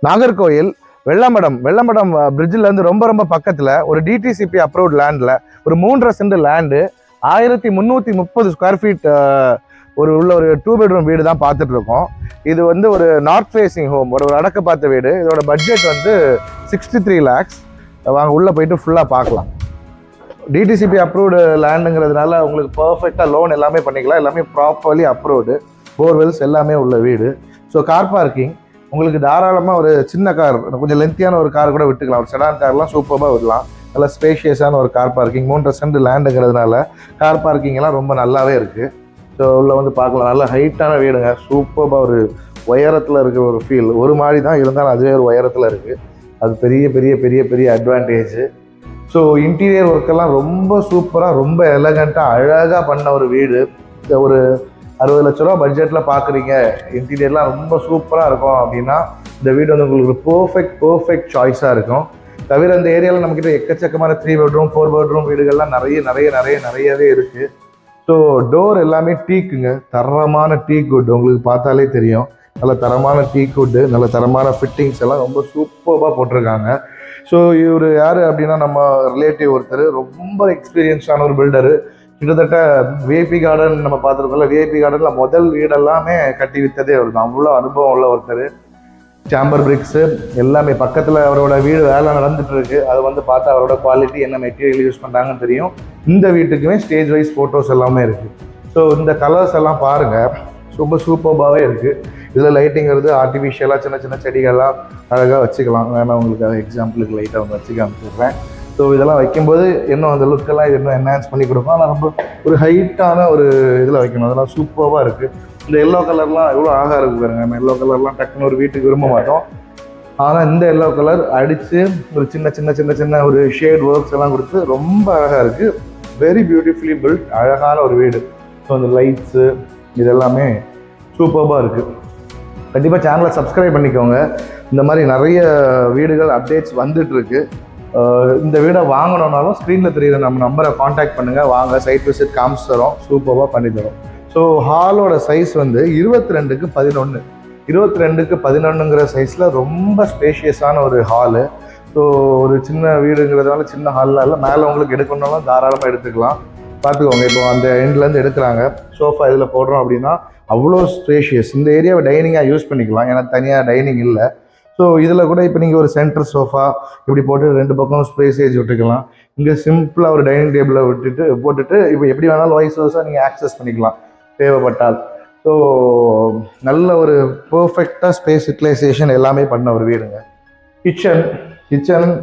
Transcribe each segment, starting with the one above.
நாகர்கோயில் வெள்ளமடம் பிரிட்ஜில் இருந்து ரொம்ப ரொம்ப பக்கத்தில் ஒரு டிடிசிபி அப்ரூவ்ட் லேண்டில் ஒரு 3.5 சென்ட் லேண்டு 1330 ஸ்கொயர் ஃபீட் உள்ள ஒரு 2 பெட்ரூம் வீடு தான் பார்த்துட்டு இருக்கோம். இது வந்து ஒரு நார்த் ஃபேஸிங் ஹோம், ஒரு அடக்க பார்த்த வீடு. இதோட பட்ஜெட் வந்து 63 lakhs. வாங்க உள்ளே போயிட்டு ஃபுல்லாக பார்க்கலாம். டிடிசிபி அப்ரூவ்டு லேண்டுங்கிறதுனால உங்களுக்கு பர்ஃபெக்டாக லோன் எல்லாமே பண்ணிக்கலாம். எல்லாமே ப்ராப்பர்லி அப்ரூவ்டு, போர்வெல்ஸ் எல்லாமே உள்ள வீடு. ஸோ கார் பார்க்கிங் உங்களுக்கு தாராளமாக ஒரு சின்ன கார், கொஞ்சம் லென்த்தியான ஒரு கார் கூட விட்டுக்கலாம். ஒரு செடான் கார்லாம் சூப்பராக விடலாம். நல்லா ஸ்பேஷியஸான ஒரு கார் பார்க்கிங். 3.5 சென்ட் லேண்டுங்கிறதுனால கார் பார்க்கிங் எல்லாம் ரொம்ப நல்லாவே இருக்குது. ஸோ உள்ளே வந்து பார்க்கலாம். நல்ல ஹைட்டான வீடுங்க, சூப்பராக ஒரு உயரத்தில் இருக்கிற ஒரு ஃபீல். ஒரு மாடி தான் இருந்தாலும் அதுவே ஒரு உயரத்தில் இருக்குது. அது பெரிய பெரிய பெரிய பெரிய அட்வான்டேஜ். ஸோ இன்டீரியர் ஒர்க்கெல்லாம் ரொம்ப சூப்பராக, ரொம்ப எலகண்ட்டாக அழகாக பண்ண ஒரு வீடு. ஒரு 60 லட்ச ரூபா பட்ஜெட்டில் பார்க்குறீங்க, இன்டீரியர்லாம் ரொம்ப சூப்பராக இருக்கும் அப்படின்னா இந்த வீடு வந்து உங்களுக்கு பர்ஃபெக்ட் சாய்ஸாக இருக்கும். தவிர இந்த ஏரியாவில் நம்மக்கிட்ட எக்கச்சக்கமான 3 பெட்ரூம் 4 பெட்ரூம் வீடுகள்லாம் நிறையவே இருக்குது. ஸோ டோர் எல்லாமே டீக்குங்க, தரமான டீக் வுட். உங்களுக்கு பார்த்தாலே தெரியும், நல்ல தரமான டீக் வுட்டு, நல்ல தரமான ஃபிட்டிங்ஸ் எல்லாம் ரொம்ப சூப்பராக போட்டிருக்காங்க. ஸோ இவர் யார் அப்படின்னா நம்ம ரிலேட்டிவ் ஒருத்தர், ரொம்ப எக்ஸ்பீரியன்ஸான ஒரு பில்டரு. கிட்டத்தட்ட விஐபி கார்டன் நம்ம பார்த்துருக்கோம்ல, விஐபி கார்டனில் முதல் வீடெல்லாமே கட்டி விற்றதே அவர் தான். அவ்வளோ அனுபவம் உள்ள ஒருத்தர். சாம்பர் பிரிக்ஸு எல்லாமே பக்கத்தில் அவரோட வீடு வேலை நடந்துட்டு இருக்கு. அதை வந்து பார்த்தா அவரோட குவாலிட்டி, என்ன மெட்டீரியல் யூஸ் பண்ணுறாங்கன்னு தெரியும். இந்த வீட்டுக்குமே ஸ்டேஜ் வைஸ் ஃபோட்டோஸ் எல்லாமே இருக்குது. ஸோ இந்த கலர்ஸ் எல்லாம் பாருங்கள், ரொம்ப சூப்பராகவே இருக்குது. இதில் லைட்டிங்கிறது ஆர்டிஃபிஷியலாக சின்ன சின்ன செடிகள்லாம் அழகாக வச்சுக்கலாம். வேணால் உங்களுக்கு எக்ஸாம்பிளுக்கு லைட்டாக அவங்க வச்சு காமிச்சிடுறேன். ஸோ இதெல்லாம் வைக்கும்போது இன்னும் அந்த லுக்கெல்லாம் இன்னும் என்ஹான்ஸ் பண்ணி கொடுக்கும். ஆனால் ரொம்ப ஒரு ஹைட்டான ஒரு இதில் வைக்கணும். அதெல்லாம் சூப்பராக இருக்குது. இந்த எல்லோ கலர்லாம் எவ்வளோ அழகாக இருக்குது பாருங்க. நம்ம எல்லோ கலர்லாம் டக்குன்னு ஒரு வீட்டுக்கு விரும்ப மாட்டோம். ஆனால் இந்த எல்லோ கலர் அடித்து ஒரு சின்ன ஒரு ஷேட் ஒர்க்ஸ் எல்லாம் கொடுத்து ரொம்ப அழகாக இருக்குது. வெரி பியூட்டிஃபுல்லி பில்ட், அழகான ஒரு வீடு. ஸோ அந்த லைட்ஸு இதெல்லாமே சூப்பராக இருக்குது. கண்டிப்பாக சேனலை சப்ஸ்கிரைப் பண்ணிக்கோங்க. இந்த மாதிரி நிறைய வீடுகள் அப்டேட்ஸ் வந்துட்டுருக்கு. இந்த வீடை வாங்கணுன்னாலும் ஸ்க்ரீனில் தெரியுற நம்ம நம்பரை காண்டாக்ட் பண்ணுங்கள். வாங்க, சைட் விசிட் காமிச்சு தரோம், சூப்பராக பண்ணி தரோம். ஸோ ஹாலோட சைஸ் வந்து 22க்கு 11, 22க்கு 11ங்கிற சைஸில் ரொம்ப ஸ்பேஷியஸான ஒரு ஹாலு. ஸோ ஒரு சின்ன வீடுங்கிறதுனால சின்ன ஹாலில் இல்லை, மேலே உங்களுக்கு எடுக்கணுன்னாலும் தாராளமாக எடுத்துக்கலாம். பார்த்துக்கோங்க, இப்போ அந்த எண்ட்லேருந்து எடுக்கிறாங்க. சோஃபா இதில் போடுறோம் அப்படின்னா அவ்வளோ ஸ்பேஷியஸ். இந்த ஏரியாவை டைனிங்காக யூஸ் பண்ணிக்கலாம், ஏன்னா தனியாக டைனிங் இல்லை. ஸோ இதில் கூட இப்போ நீங்கள் ஒரு சென்டர் சோஃபா இப்படி போட்டு 2 பக்கம் ஸ்பேஸேஜ் விட்டுக்கலாம். இங்கே சிம்பிளாக ஒரு டைனிங் டேபிளை போட்டுட்டு இப்போ எப்படி வேணாலும் வாய்ஸ் வர்ஸாக நீங்கள் ஆக்சஸ் பண்ணிக்கலாம் தேவைப்பட்டால். ஸோ நல்ல ஒரு பர்ஃபெக்டாக ஸ்பேஸ் யூட்டிலைசேஷன் எல்லாமே பண்ண ஒரு வீடுங்க. கிச்சன்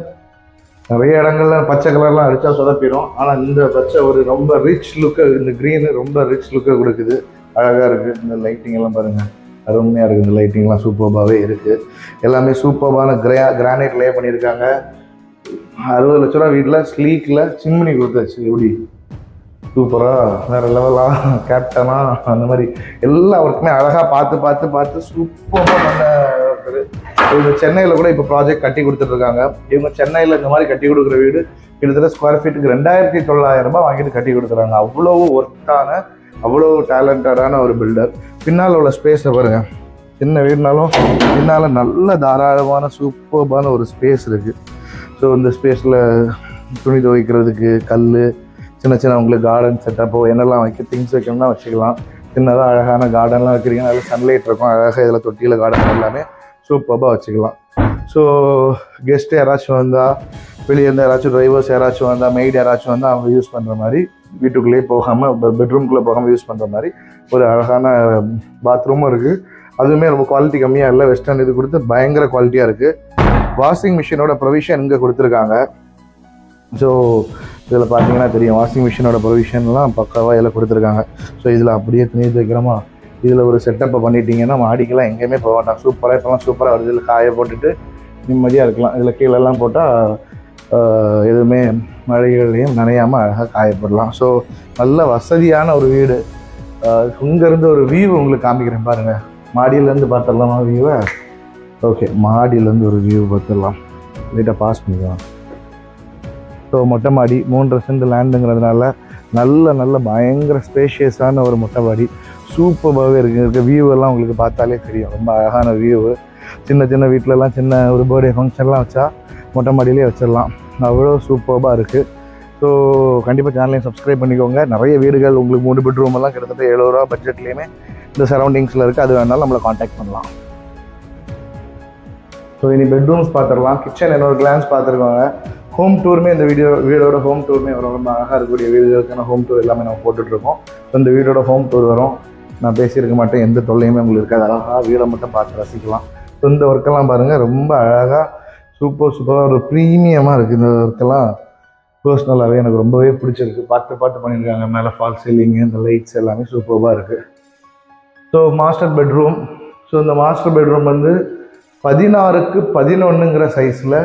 நிறைய இடங்கள்ல பச்சை கலர்லாம் அடித்தா சொதப்பிடும். ஆனால் இந்த பச்சை ஒரு ரொம்ப ரிச் லுக்கை, இந்த க்ரீனு ரொம்ப ரிச் லுக்கை கொடுக்குது. அழகாக இருக்குது. இந்த லைட்டிங் எல்லாம் பாருங்கள், அருமையாக இருக்குது. இந்த லைட்டிங்லாம் சூப்பராகவே இருக்குது. எல்லாமே சூப்பரான கிரானைட் லே பண்ணியிருக்காங்க. 60 லட்ச ரூபா வீட்டில் ஸ்லீக்கில் சிம்னி கொடுத்தாச்சு. எப்படி சூப்பராக வேறு லெவலாக கேப்டனாக அந்த மாதிரி எல்லா ஒர்க்குமே அழகாக பார்த்து சூப்பராக பண்ண ஒருத்தர். இவங்க சென்னையில் கூட இப்போ ப்ராஜெக்ட் கட்டி கொடுத்துட்ருக்காங்க. இவங்க சென்னையில் இந்த மாதிரி கட்டி கொடுக்குற வீடு கிட்டத்தட்ட ஸ்கொயர் ஃபீட்டுக்கு 2900 ரூபாய் வாங்கிட்டு கட்டி கொடுக்குறாங்க. அவ்வளோ ஒர்த்தான, அவ்வளோ டேலண்டடான ஒரு பில்டர். பின்னால் உள்ள ஸ்பேஸை பாருங்கள். சின்ன வீடுனாலும் பின்னால் நல்ல தாராளமான சூப்பர்பான ஒரு ஸ்பேஸ் இருக்குது. ஸோ இந்த ஸ்பேஸில் துணி துவைக்கிறதுக்கு கல், சின்ன உங்களுக்கு கார்டன் செட்டப்போ என்னெல்லாம் திங்ஸ் வைக்கணும்னா வச்சுக்கலாம். சின்னதாக அழகான கார்டன்லாம் வைக்கிறீங்க, நல்ல சன்லைட் இருக்கும். அழகாக இதில் தொட்டியில் கார்டன் எல்லாமே சூப்பராக வச்சுக்கலாம். ஸோ கெஸ்ட்டு யாராச்சும் வந்தால், வெளியே இருந்து யாராச்சும் டிரைவர்ஸ் யாராச்சும் வந்தால், மெய்டு யாராச்சும் வந்தால் அவங்க யூஸ் பண்ணுற மாதிரி, வீட்டுக்குள்ளேயே போகாமல் பெட்ரூம்குள்ளே போகாமல் யூஸ் பண்ணுற மாதிரி ஒரு அழகான பாத்ரூமும் இருக்குது. அதுவுமே ரொம்ப குவாலிட்டி கம்மியாக இல்லை, வெஸ்டர்ன் இது கொடுத்து பயங்கர குவாலிட்டியாக இருக்குது. வாஷிங் மிஷினோட ப்ரொவிஷன் இங்கே கொடுத்துருக்காங்க. ஸோ இதில் பார்த்தீங்கன்னா தெரியும், வாஷிங் மிஷினோட ப்ரொவிஷன்லாம் பக்காவாக இதில் கொடுத்துருக்காங்க. ஸோ இதில் அப்படியே துணி துவைக்கிறோமா, இதில் ஒரு செட்டப்பை பண்ணிட்டீங்கன்னா மாடிக்கெல்லாம் எங்கேயுமே போக மாட்டான். சூப்பராக இப்போலாம் சூப்பராக வருது. இதில் காய போட்டுட்டு நிம்மதியாக இருக்கலாம். இதில் கீழெல்லாம் போட்டால் எதுவுமே மழைகளையும் நனையாமல் அழகாக காயப்படலாம். ஸோ நல்ல வசதியான ஒரு வீடு. இங்கேருந்து ஒரு வியூ உங்களுக்கு காமிக்கிறேன் பாருங்கள். மாடியிலேருந்து பார்த்துடலாமா வியூவை? ஓகே, மாடியிலேருந்து ஒரு வியூ பார்த்துடலாம். லைட்டாக பாஸ் பண்ணிக்கலாம். ஸோ மொட்டை மாடி 3.5 சென்ட் லேண்டுங்கிறதுனால நல்ல பயங்கர ஸ்பேஷியஸான ஒரு மொட்டை மாடி. சூப்பராகவே இருக்குது. வியூவெல்லாம் உங்களுக்கு பார்த்தாலே தெரியும், ரொம்ப அழகான வியூவு. சின்ன சின்ன வீட்டிலலாம் சின்ன ஒரு பர்த்டே ஃபங்க்ஷன்லாம் வச்சா மொட்டை மாடியிலே வச்சிடலாம். அவ்வளோ சூப்பராக இருக்குது. ஸோ கண்டிப்பாக சேனலையும் சப்ஸ்கிரைப் பண்ணிக்கோங்க. நிறைய வீடுகள் உங்களுக்கு 3 பெட்ரூம் எல்லாம் கிட்டத்தட்ட 70 ரூபா பட்ஜெட்லேயுமே இந்த சரௌண்டிங்ஸில் இருக்குது. அது வேணாலும் நம்மளை காண்டாக்ட் பண்ணலாம். ஸோ இனி பெட்ரூம்ஸ் பார்த்துடலாம். கிச்சன் என்னோட கிளான்ஸ் பார்த்துருக்கோங்க. ஹோம் டூருமே இந்த வீடோட ஹோம் டூருமே வரும். ரொம்ப அழகாக இருக்கக்கூடிய வீடுகளுக்கான ஹோம் டூர் எல்லாமே நம்ம போட்டுட்ருக்கோம். ஸோ இந்த வீடோட ஹோம் டூர் வரும். நான் பேசியிருக்க மாட்டேன், எந்த தொல்லையுமே உங்களுக்கு இருக்காது. அழகாக வீடை மட்டும் பார்த்து ரசிக்கலாம். ஸோ இந்த ஒர்க்கெல்லாம் பாருங்கள், ரொம்ப அழகாக சூப்பராக ஒரு ப்ரீமியமாக இருக்குது. இந்த ஒர்க்கெல்லாம் பர்சனலாகவே எனக்கு ரொம்பவே பிடிச்சிருக்கு. பார்த்து பண்ணியிருக்காங்க. மேலே ஃபால் சீலிங்கு, இந்த லைட்ஸ் எல்லாமே சூப்பராக இருக்குது. So master bedroom. ஸோ இந்த மாஸ்டர் பெட்ரூம் வந்து 16க்கு 11ங்கிற சைஸில்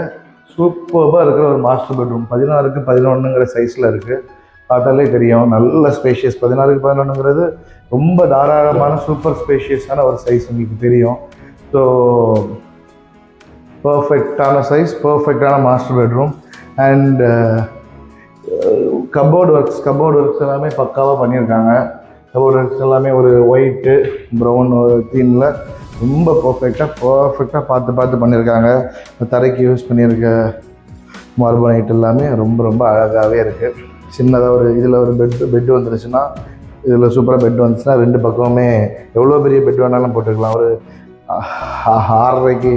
சூப்பராக இருக்கிற ஒரு மாஸ்டர் பெட்ரூம். 16க்கு 11ங்கிற சைஸில் இருக்குது. பார்த்தாலே தெரியும், நல்ல ஸ்பேஷியஸ். 16க்கு 11ங்கிறது ரொம்ப தாராளமான சூப்பர் ஸ்பேஷியஸான ஒரு சைஸ், உங்களுக்கு தெரியும். ஸோ பர்ஃபெக்டான சைஸ், பர்ஃபெக்டான master bedroom. And cupboard works எல்லாமே பக்காவாக பண்ணியிருக்காங்க. கபோர்டு ஒர்க்ஸ் எல்லாமே ஒரு ஒயிட்டு ப்ரௌன் தீமில் ரொம்ப பர்ஃபெக்டாக பார்த்து பண்ணியிருக்காங்க. தரைக்கு யூஸ் பண்ணியிருக்க மார்பனைட் எல்லாமே ரொம்ப அழகாகவே இருக்குது. சின்னதாக ஒரு இதில் ஒரு பெட்டு வந்துருச்சுன்னா, இதில் சூப்பராக பெட் வந்துச்சுன்னா 2 பக்கமுமே எவ்வளோ பெரிய பெட் வேணாலும் போட்டுக்கலாம். ஒரு 6.5க்கு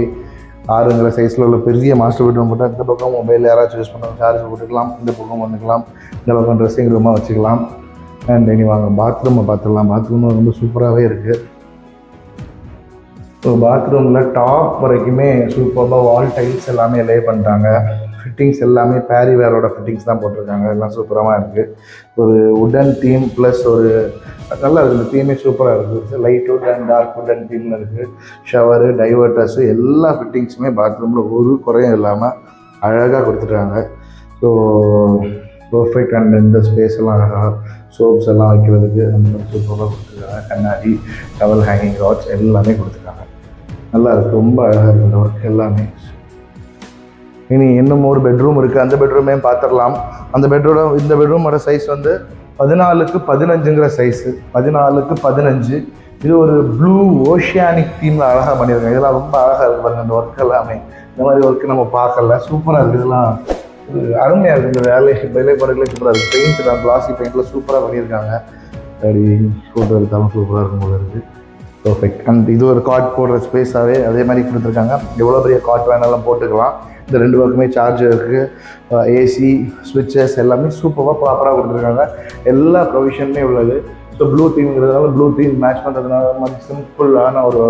6ங்கிற சைஸில் உள்ள பெரிய மாஸ்டர் பெட்ரூம் போட்டால் இந்த பக்கம் மொபைல் யாராச்சும் யூஸ் பண்ண சார்ஜ் போட்டுக்கலாம், இந்த பக்கம் வந்துக்கலாம், இந்த பக்கம் ட்ரெஸ்ஸிங் ரூமாக வச்சுக்கலாம். அண்ட் இனி வாங்க பாத்ரூமை பார்த்துடலாம். பாத்ரூம் ரொம்ப சூப்பராகவே இருக்குது. ஸோ பாத்ரூமில் டாப் வரைக்குமே சூப்பராக வால் டைல்ஸ் எல்லாமே லே பண்ணிட்டாங்க. ஃபிட்டிங்ஸ் எல்லாமே பேரிவேரோட ஃபிட்டிங்ஸ் தான் போட்டிருக்காங்க. எல்லாம் சூப்பராக இருக்குது. ஒரு உடன் தீம் ப்ளஸ் ஒரு நல்லா இருக்குது. இந்த தீமே சூப்பராக இருக்குது. லைட் வுட் அண்ட் டார்க் உடன் தீமில் இருக்குது. ஷவரு, டைவர்டர்ஸு எல்லா ஃபிட்டிங்ஸுமே பாத்ரூமில் ஒரு குறையும் இல்லாமல் அழகாக கொடுத்துட்டாங்க. So perfect. அண்ட் இந்த ஸ்பேஸ் எல்லாம் அழகாக சோப்ஸ் எல்லாம் வைக்கிறதுக்கு அந்த சூப்பராக கொடுத்துருக்காங்க. கண்ணாடி, டவல் ஹேங்கிங் ராட்ஸ் எல்லாமே கொடுத்துருக்காங்க. நல்லா இருக்குது, ரொம்ப அழகாக இருக்குது இந்த ஒர்க் எல்லாமே. இனி இன்னும் ஒரு பெட்ரூம் இருக்குது, அந்த பெட்ரூமே பார்த்துடலாம். இந்த பெட்ரூமோட சைஸ் வந்து 14க்கு 15ங்கிற சைஸு. 14க்கு 15. இது ஒரு ப்ளூ ஓஷியானிக் தீமில் அழகாக பண்ணியிருக்காங்க. இதெல்லாம் ரொம்ப அழகாக இருக்குது பாருங்கள். இந்த ஒர்க் எல்லாமே இந்த மாதிரி ஒர்க்கு நம்ம பார்க்கல. சூப்பராக இருக்குது. இதெல்லாம் ஒரு அருமையாக இருக்குது. இந்த வேலைப்பாடுகளே சூப்பராக இருக்குது. பெயிண்ட் தான் கிளாசி பெயிண்டில் சூப்பராக பண்ணியிருக்காங்க. அப்படி ஃபோட்டோ எடுத்தாலும் சூப்பராக இருக்கும் போல இருக்குது. பர்ஃபெக்ட். அண்ட் இது ஒரு காட் போடுற ஸ்பேஸாகவே அதே மாதிரி கொடுத்துருக்காங்க. எவ்வளோ பெரிய காட் வேணாலும் போட்டுக்கலாம். இந்த 2 பக்கமே சார்ஜர் இருக்குது. ஏசி ஸ்விட்சஸ் எல்லாமே சூப்பராக ப்ராப்பராக கொடுத்துருக்காங்க. எல்லா ப்ரொவிஷனுமே உள்ளது. ஸோ ப்ளூ தீம்ங்கிறதுனால ப்ளூ தீம் மேட்ச் பண்ணுறதுனால மாதிரி சிம்பிளான ஒரு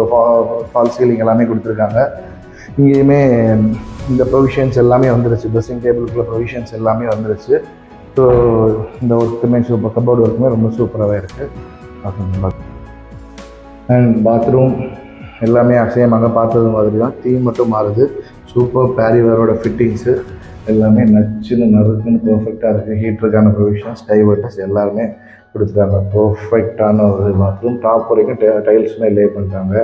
ஃபால் சீலிங் எல்லாமே கொடுத்துருக்காங்க. இங்கேயுமே இந்த ப்ரொவிஷன்ஸ் எல்லாமே வந்துருச்சு. ட்ரெஸ்ஸிங் டேபிளுக்குள்ள ப்ரொவிஷன்ஸ் எல்லாமே வந்துருச்சு. ஸோ இந்த ஒர்க்குமே சூப்பர். கபோர்டு ஒர்க்குமே ரொம்ப சூப்பராகவே இருக்குது. அண்ட் பாத்ரூம் எல்லாமே அசையமாக பார்த்தது மாதிரி தான். தீம் மட்டும் மாறுது. சூப்பர் பேரிவேரோட ஃபிட்டிங்ஸு எல்லாமே நறுக்குன்னு பர்ஃபெக்டாக இருக்குது. ஹீட்டருக்கான ப்ரொவிஷன்ஸ், டைவர்டர்ஸ் எல்லாருமே கொடுத்துட்டாங்க. பர்ஃபெக்டான ஒரு பாத்ரூம். டாப் வரைக்கும் டைல்ஸுமே லே பண்ணிட்டாங்க.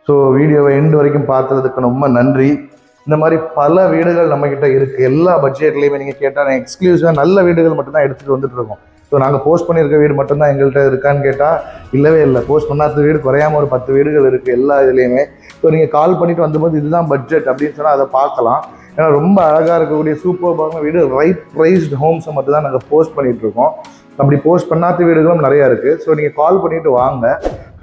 ஸோ வீடியோவை எண்டு வரைக்கும் பார்த்ததுக்கு ரொம்ப நன்றி. இந்த மாதிரி பல வீடுகள் நம்மக்கிட்ட இருக்குது. எல்லா பட்ஜெட்லேயுமே நீங்கள் கேட்டால் எக்ஸ்க்ளூசிவாக நல்ல வீடுகள் மட்டும்தான் எடுத்துகிட்டு வந்துட்டு இருக்கோம். ஸோ நாங்கள் போஸ்ட் பண்ணியிருக்க வீடு மட்டும்தான் எங்கள்கிட்ட இருக்கான்னு கேட்டால் இல்லவே இல்லை. போஸ்ட் பண்ணாத வீடு குறையாமல் ஒரு 10 வீடுகள் இருக்குது எல்லா இதுலேயுமே. ஸோ நீங்கள் கால் பண்ணிவிட்டு வந்தபோது இதுதான் பட்ஜெட் அப்படின்னு சொன்னால் அதை பார்க்கலாம். ஏன்னா ரொம்ப அழகாக இருக்கக்கூடிய சூப்பர்பான வீடு, ரைட் ப்ரைஸ்டு ஹோம்ஸை மட்டும் தான் நாங்கள் போஸ்ட் பண்ணிகிட்ருக்கோம். அப்படி போஸ்ட் பண்ணாத வீடுகளும் நிறையா இருக்குது. ஸோ நீங்கள் கால் பண்ணிவிட்டு வாங்க,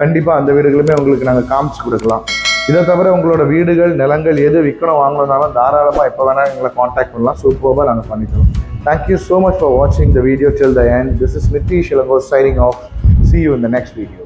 கண்டிப்பாக அந்த வீடுகளுமே உங்களுக்கு நாங்கள் காமிச்சு கொடுக்கலாம். இதை தவிர உங்களோட வீடுகள், நிலங்கள் எது விற்கணும் வாங்கணுன்னாலும் தாராளமாக எப்போ வேணாலும் எங்களை காண்டாக்ட் பண்ணலாம். சூப்பராக நாங்கள் பண்ணித்தரோம். Thank you so much for watching the video till the end. This is Nitish Ilango signing off. See you in the next video.